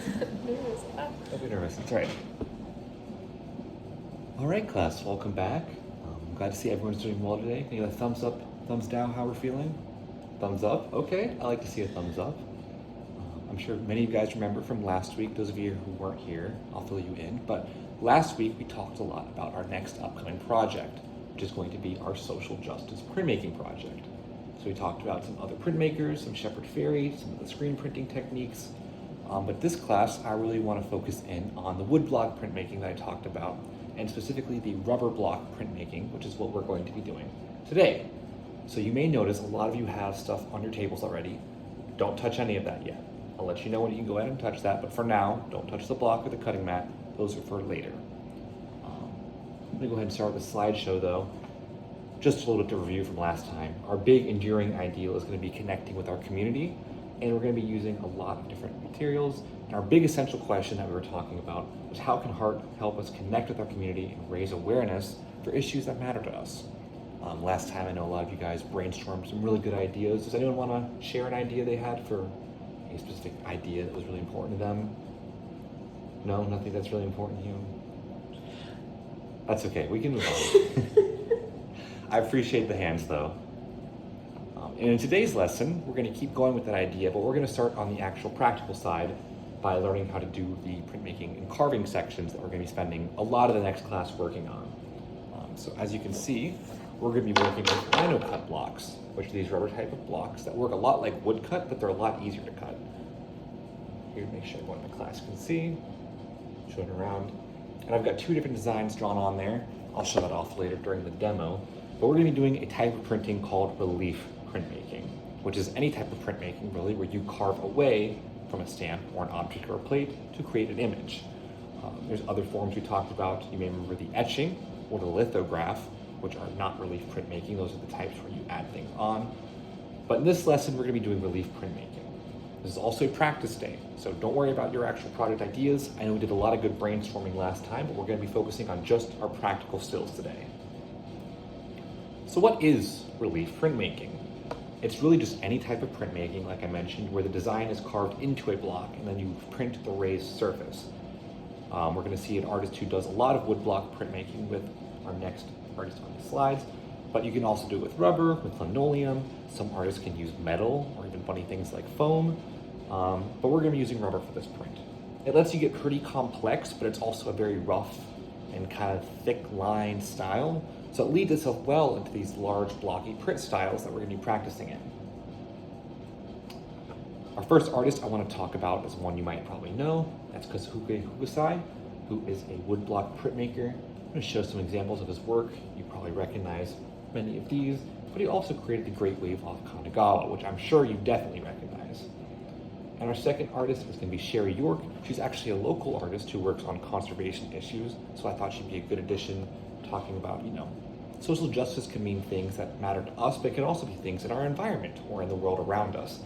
Nervous. Don't be nervous. It's all right. All right, class. Welcome back. I'm glad to see everyone's doing well today. Can you get a thumbs up, thumbs down? How we're feeling? Thumbs up. Okay. I like to see a thumbs up. I'm sure many of you guys remember from last week. Those of you who weren't here, I'll fill you in. But last week we talked a lot about our next upcoming project, which is going to be our social justice printmaking project. So we talked about some other printmakers, some Shepherd Fairey, some of the screen printing techniques. But this class, I really want to focus in on the woodblock printmaking that I talked about, and specifically the rubber block printmaking, which is what we're going to be doing today. So you may notice a lot of you have stuff on your tables already. Don't touch any of that yet. I'll let you know when you can go ahead and touch that, but for now, don't touch the block or the cutting mat. Those are for later. I'm gonna go ahead and start with the slideshow though. Just a little bit to review from last time. Our big enduring ideal is gonna be connecting with our community, and we're gonna be using a lot of different materials. And our big essential question that we were talking about was how can art help us connect with our community and raise awareness for issues that matter to us? Last time I know a lot of you guys brainstormed some really good ideas. Does anyone wanna share an idea they had for a specific idea that was really important to them? No, nothing that's really important to you? That's okay, we can move on. I appreciate the hands though. And in today's lesson, we're going to keep going with that idea, but we're going to start on the actual practical side by learning how to do the printmaking and carving sections that we're going to be spending a lot of the next class working on. So as you can see, we're going to be working with lino cut blocks, which are these rubber type of blocks that work a lot like wood cut, but they're a lot easier to cut. Here, make sure everyone in the class can see. Show it around. And I've got two different designs drawn on there. I'll show that off later during the demo. But we're going to be doing a type of printing called relief printmaking, which is any type of printmaking really where you carve away from a stamp or an object or a plate to create an image. There's other forms we talked about. You may remember the etching or the lithograph, which are not relief printmaking. Those are the types where you add things on. But in this lesson, we're going to be doing relief printmaking. This is also a practice day, so don't worry about your actual project ideas. I know we did a lot of good brainstorming last time, but we're going to be focusing on just our practical skills today. So what is relief printmaking? It's really just any type of printmaking, like I mentioned, where the design is carved into a block and then you print the raised surface. We're going to see an artist who does a lot of woodblock printmaking with our next artist on the slides, but you can also do it with rubber, with linoleum. Some artists can use metal or even funny things like foam, but we're going to be using rubber for this print. It lets you get pretty complex, but it's also a very rough and kind of thick line style. So it leads itself well into these large blocky print styles that we're going to be practicing in. Our first artist I want to talk about is one you might probably know. That's Kazuhiko Hukusai, who is a woodblock printmaker. I'm going to show some examples of his work. You probably recognize many of these, but he also created the Great Wave off Kanagawa, which I'm sure you definitely recognize. And our second artist is going to be Sherry York. She's actually a local artist who works on conservation issues, so I thought she'd be a good addition, talking about, social justice can mean things that matter to us, but it can also be things in our environment or in the world around us.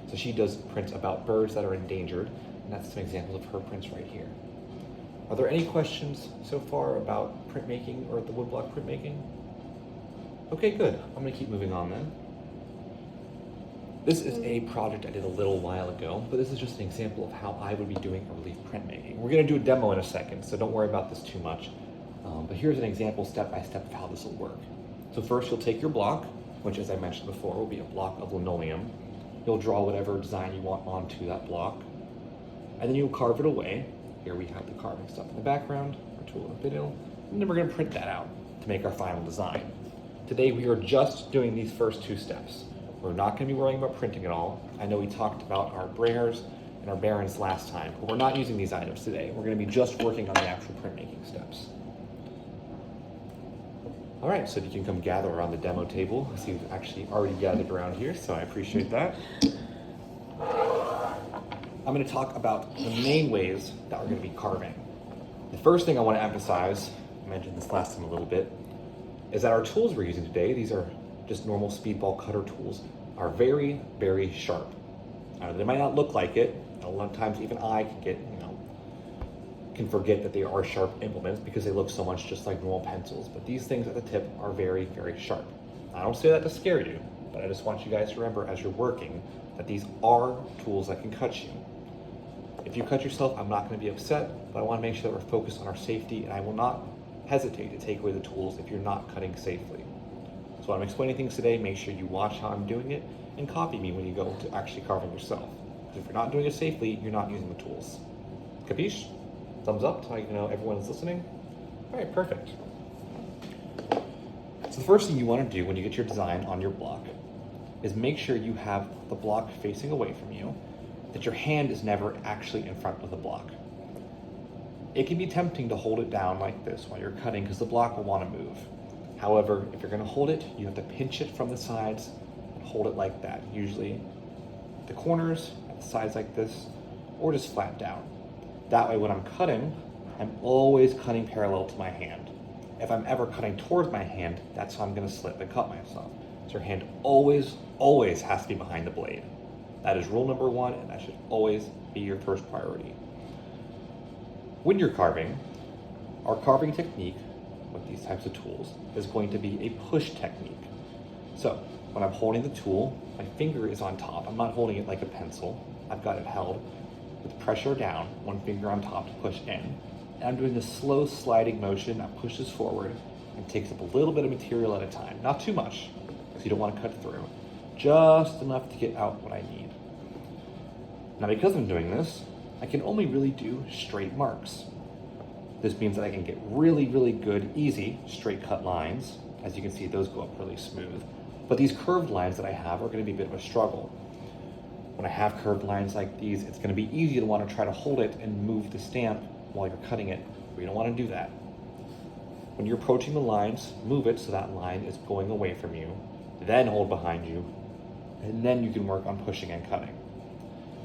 So she does prints about birds that are endangered, and that's some examples of her prints right here. Are there any questions so far about printmaking or the woodblock printmaking? Okay, good. I'm going to keep moving on then. This is a project I did a little while ago, but this is just an example of how I would be doing a relief printmaking. We're going to do a demo in a second, so don't worry about this too much. But here's an example step-by-step of how this will work. So first you'll take your block, which as I mentioned before will be a block of linoleum. You'll draw whatever design you want onto that block, and then you'll carve it away. Here we have the carving stuff in the background, our tool in the video, and then we're going to print that out to make our final design. Today we are just doing these first two steps. We're not going to be worrying about printing at all. I know we talked about our brayers and our barons last time, but we're not using these items today. We're going to be just working on the actual printmaking steps. All right, so you can come gather around the demo table. I see you've actually already gathered around here, so I appreciate that. I'm going to talk about the main ways that we're going to be carving. The first thing I want to emphasize, I mentioned this last time a little bit, is that our tools we're using today, these are just normal speedball cutter tools, are very, very sharp. They might not look like it. A lot of times even I can forget that they are sharp implements because they look so much just like normal pencils, but these things at the tip are very, very sharp. I don't say that to scare you, but I just want you guys to remember as you're working that these are tools that can cut you. If you cut yourself, I'm not going to be upset, but I want to make sure that we're focused on our safety, and I will not hesitate to take away the tools if you're not cutting safely. So when I'm explaining things today, make sure you watch how I'm doing it and copy me when you go to actually carving yourself. Because if you're not doing it safely, you're not using the tools. Capiche? Thumbs up so you know everyone's listening. All right, perfect. So the first thing you want to do when you get your design on your block is make sure you have the block facing away from you, that your hand is never actually in front of the block. It can be tempting to hold it down like this while you're cutting because the block will want to move. However, if you're going to hold it, you have to pinch it from the sides and hold it like that, usually the corners, at the sides like this, or just flat down. That way when I'm cutting, I'm always cutting parallel to my hand. If I'm ever cutting towards my hand, that's how I'm going to slip and cut myself. So your hand always has to be behind the blade. That is rule number one, and that should always be your first priority. When you're carving, our carving technique with these types of tools is going to be a push technique. So when I'm holding the tool, my finger is on top. I'm not holding it like a pencil. I've got it held with pressure down, one finger on top to push in. And I'm doing a slow sliding motion that pushes forward and takes up a little bit of material at a time. Not too much, because you don't want to cut through. Just enough to get out what I need. Now because I'm doing this, I can only really do straight marks. This means that I can get really good, easy, straight cut lines. As you can see, those go up really smooth. But these curved lines that I have are going to be a bit of a struggle. When I have curved lines like these, it's going to be easy to want to try to hold it and move the stamp while you're cutting it. We don't want to do that. When you're approaching the lines, move it so that line is going away from you, then hold behind you, and then you can work on pushing and cutting.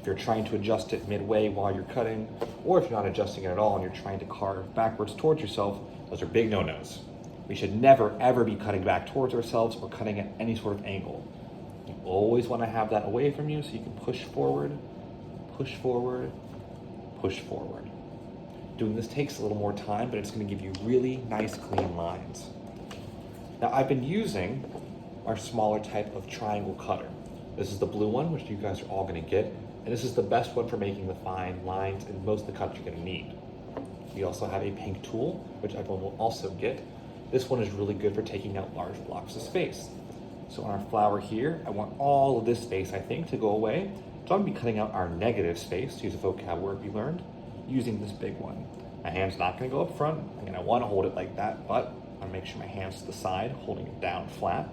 If you're trying to adjust it midway while you're cutting, or if you're not adjusting it at all and you're trying to carve backwards towards yourself, those are big no-nos. We should never, ever be cutting back towards ourselves or cutting at any sort of angle. You always want to have that away from you so you can push forward, push forward, push forward. Doing this takes a little more time, but it's going to give you really nice, clean lines. Now, I've been using our smaller type of triangle cutter. This is the blue one, which you guys are all going to get, and this is the best one for making the fine lines and most of the cuts you're going to need. We also have a pink tool, which everyone will also get. This one is really good for taking out large blocks of space. So on our flower here, I want all of this space, I think, to go away. So I'm going to be cutting out our negative space, to use a vocab word we learned, using this big one. My hand's not going to go up front. Again, I want to hold it like that, but I want to make sure my hand's to the side, holding it down flat.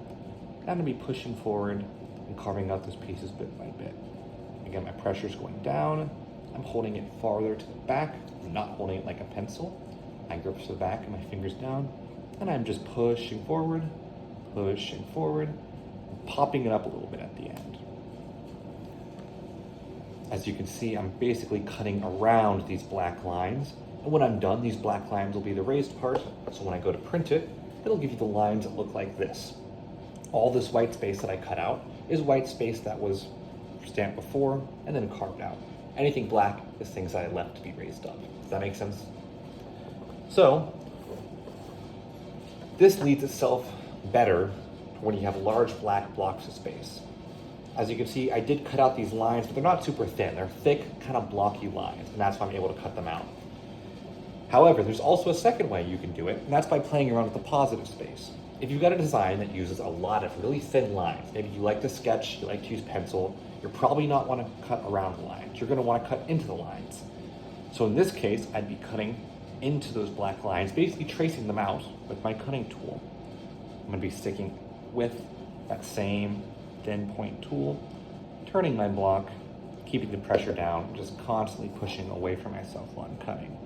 And I'm going to be pushing forward and carving out those pieces bit by bit. Again, my pressure's going down. I'm holding it farther to the back. I'm not holding it like a pencil. My grip's to the back and my fingers down. And I'm just pushing forward, and popping it up a little bit at the end. As you can see, I'm basically cutting around these black lines. And when I'm done, these black lines will be the raised part. So when I go to print it, it'll give you the lines that look like this. All this white space that I cut out is white space that was stamped before and then carved out. Anything black is things that I left to be raised up. Does that make sense? So, this leads itself better when you have large black blocks of space. As you can see, I did cut out these lines, but they're not super thin. They're thick, kind of blocky lines, and that's why I'm able to cut them out. However, there's also a second way you can do it, and that's by playing around with the positive space. If you've got a design that uses a lot of really thin lines, maybe you like to sketch, you like to use pencil, you're probably not want to cut around the lines. You're going to want to cut into the lines. So in this case, I'd be cutting into those black lines, basically tracing them out with my cutting tool. I'm going to be sticking with that same thin point tool, turning my block, keeping the pressure down, just constantly pushing away from myself while I'm cutting.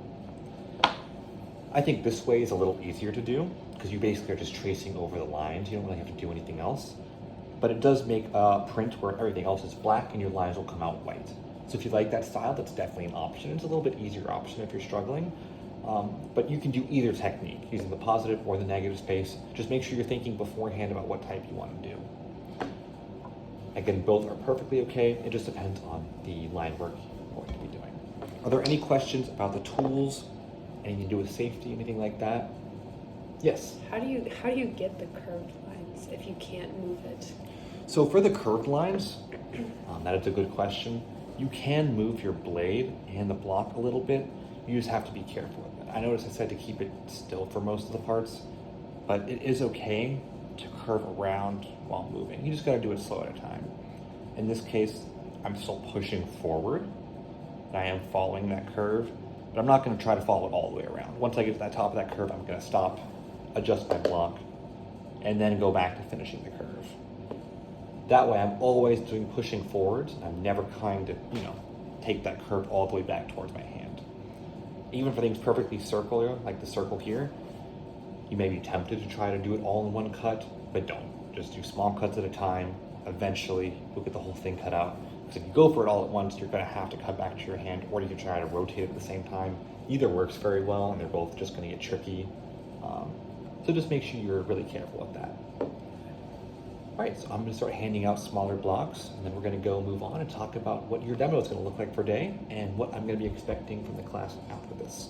I think this way is a little easier to do because you basically are just tracing over the lines. You don't really have to do anything else. But it does make a print where everything else is black and your lines will come out white. So if you like that style, that's definitely an option. It's a little bit easier option if you're struggling. But you can do either technique, using the positive or the negative space. Just make sure you're thinking beforehand about what type you want to do. Again, both are perfectly okay. It just depends on the line work you're going to be doing. Are there any questions about the tools? Anything to do with safety, anything like that? Yes? How do you get the curved lines if you can't move it? So for the curved lines, that is a good question. You can move your blade and the block a little bit. You just have to be careful with it. I noticed I said to keep it still for most of the parts, but it is okay to curve around while moving. You just gotta do it slow at a time. In this case, I'm still pushing forward, and I am following that curve, but I'm not gonna try to follow it all the way around. Once I get to that top of that curve, I'm gonna stop, adjust my block, and then go back to finishing the curve. That way I'm always doing pushing forwards, and I'm never trying to, take that curve all the way back towards my hand. Even for things perfectly circular, like the circle here, you may be tempted to try to do it all in one cut, but don't. Just do small cuts at a time. Eventually, you'll get the whole thing cut out. Because if you go for it all at once, you're gonna have to cut back to your hand, or you can try to rotate it at the same time. Either works very well, and they're both just gonna get tricky. So just make sure you're really careful with that. All right, so I'm gonna start handing out smaller blocks, and then we're gonna go move on and talk about what your demo is gonna look like for today, and what I'm gonna be expecting from the class after this.